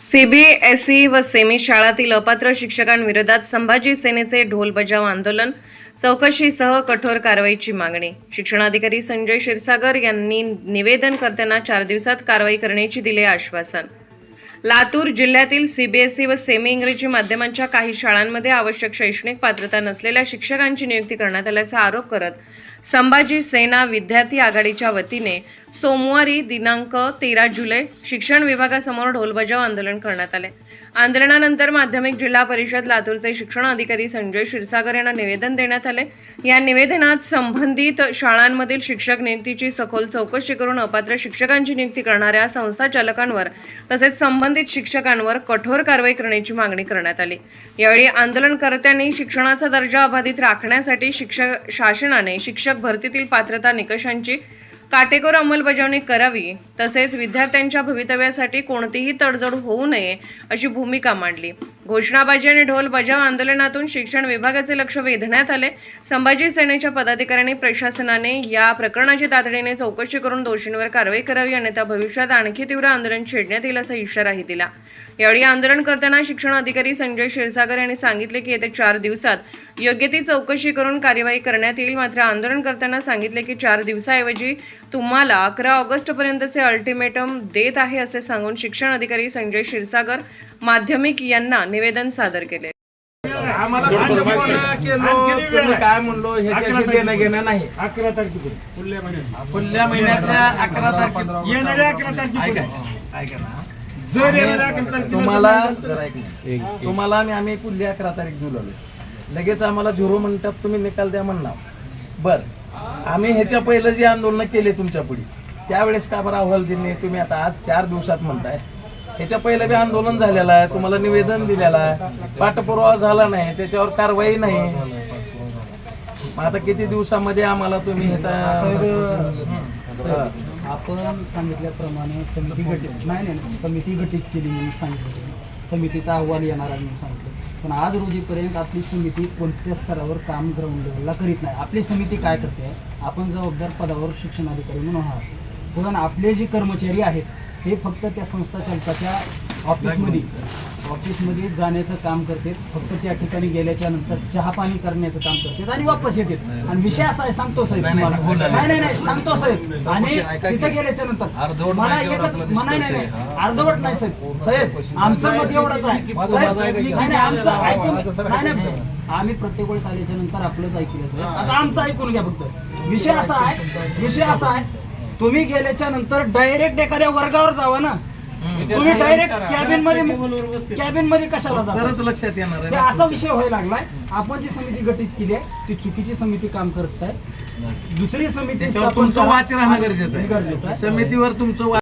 CBSE व semi शाळातील अपात्र शिक्षकांविरोधात संभाजी सेनेचे ढोल बजाव आंदोलन, चौकशीसह कठोर कारवाईची मागणी। शिक्षणाधिकारी संजय क्षीरसागर यांनी निवेदनकर्त्यांना 4 दिवसात कारवाई करण्याचे दिले आश्वासन। लातूर जिल्ह्यातील सीबीएसई व सेमी इंग्रजी माध्यमांच्या काही शाळांमध्ये आवश्यक शैक्षणिक पात्रता नसलेल्या शिक्षकांची नियुक्ती करण्यात आल्याचा आरोप करत संभाजी सेना विद्यार्थी आघाडीच्या वतीने सोमवारी दिनांक 13 जुलै शिक्षण विभागासमोर ढोलबजाव आंदोलन करण्यात आले। आंदोलनानंतर माध्यमिक जिल्हा परिषद लातूरचे शिक्षण अधिकारी संजय क्षीरसागर यांना निवेदन देण्यात आले। या निवेदनात संबंधित शाळांमधील शिक्षक नियुक्तीची सखोल चौकशी करून अपात्र शिक्षकांची नियुक्ती करणाऱ्या संस्थाचालकांवर तसेच संबंधित शिक्षकांवर कठोर कारवाई करण्याची मागणी करण्यात आली। यावेळी आंदोलनकर्त्यांनी शिक्षणाचा दर्जा अबाधित राखण्यासाठी शासनाने शिक्षक भरतीतील पात्रता निकषांची काटेकोर अंमलबजावणी करावी, तसेच विद्यार्थ्यांच्या भवितव्यासाठी कोणतीही तडजोड होऊ नये अशी भूमिका मांडली। घोषणाबाजी आणि ढोल बजाव आंदोलनातून शिक्षण विभागाचे लक्ष वेधण्यात आले। संभाजी सेनेच्या पदाधिकाऱ्यांनी प्रशासनाने या प्रकरणाची तातडीने चौकशी करून दोषींवर कारवाई करावी, अन्यथा भविष्यात आणखी तीव्र आंदोलन छेडण्यात येईल असा इशाराही दिला। यावेळी आंदोलनकर्त्यांना शिक्षण अधिकारी संजय क्षीरसागर यांनी सांगितले की येत्या 4 दिवसात योग्य ती चौकशी करून कार्यवाही करण्यात येईल। मात्र आंदोलनकर्त्यांना सांगितले की 4 दिवसाऐवजी तुम्हाला 11 ऑगस्टपर्यंतचे अल्टिमेटम देत आहे असे सांगून शिक्षण अधिकारी संजय क्षीरसागर माध्यमिक यांना निवेदन सादर केले। आम्हाला काय म्हणलो ह्याच्याशी देणं घेणं नाही। 11 तारखेला पुढल्या महिन्यातल्या 11 तारखेला येणाऱ्या 11 तारखेला ऐका ना, जर येणाऱ्या 11 तारखेला तुम्हाला आम्ही पुढल्या 11 तारीख दिलो, लगेच आम्हाला 0 मिनिटात तुम्ही निकाल द्या म्हणणार। बर, आम्ही ह्याच्या पहिलं जे आंदोलन केले तुमच्या पुढे त्यावेळेस का बरं अहवाल दिले तुम्ही? आता आज 4 दिवसात म्हणताय, ह्याच्या पहिलं बी आंदोलन झालेलं आहे, तुम्हाला निवेदन दिलेलं आहे, पाठपुरावा झाला नाही, त्याच्यावर कारवाई नाही। मग आता किती दिवसामध्ये आम्हाला तुम्ही ह्याचा आपण सांगितल्याप्रमाणे समिती गठीत नाही समिती गठीत केली म्हणून सांगितलं, समितीचा अहवाल येणार आहे म्हणून सांगितलं। पण आज रोजीपर्यंत आपली समिती कोणत्या स्तरावर काम ग्राउंड लेवलला करीत नाही। आपली समिती काय करते, आपण जबाबदार पदावर शिक्षणाधिकारी म्हणून आहात, पण आपले जे कर्मचारी आहेत हे फक्त त्या संस्थाचालकाच्या ऑफिसमध्ये जाण्याचं काम करतात, फक्त त्या ठिकाणी गेल्याच्या नंतर चहा पाणी करण्याचं काम करतात आणि वापस येतात। आणि विषय असा आहे, सांगतो साहेब तुम्हाला, नाही सांगतो साहेब, आणि तिथे गेल्याच्या नंतर मला एकच नाही अर्धवट नाही साहेब, आमचं मत एवढंच आहे नाही आमचं ऐकून नाही, आम्ही प्रत्येक वेळेस आल्याच्या नंतर आपलंच ऐकलं साहेब, आता आमचं ऐकून घ्या फक्त। विषय असा आहे तुम्ही गेल्याच्या नंतर डायरेक्ट एखाद्या वर्गावर जावा ना, तुम्ही डायरेक्ट कॅबिन मध्ये कशाला जाता? लक्षात येणार ते असा विषय व्हायला लागलाय। आपण जी समिती गठीत केली आहे ती चुकीची समिती काम करत आहे, दुसरी समिती तुमचं वाच राहणं गरजेचं आहे, समितीवर तुमचं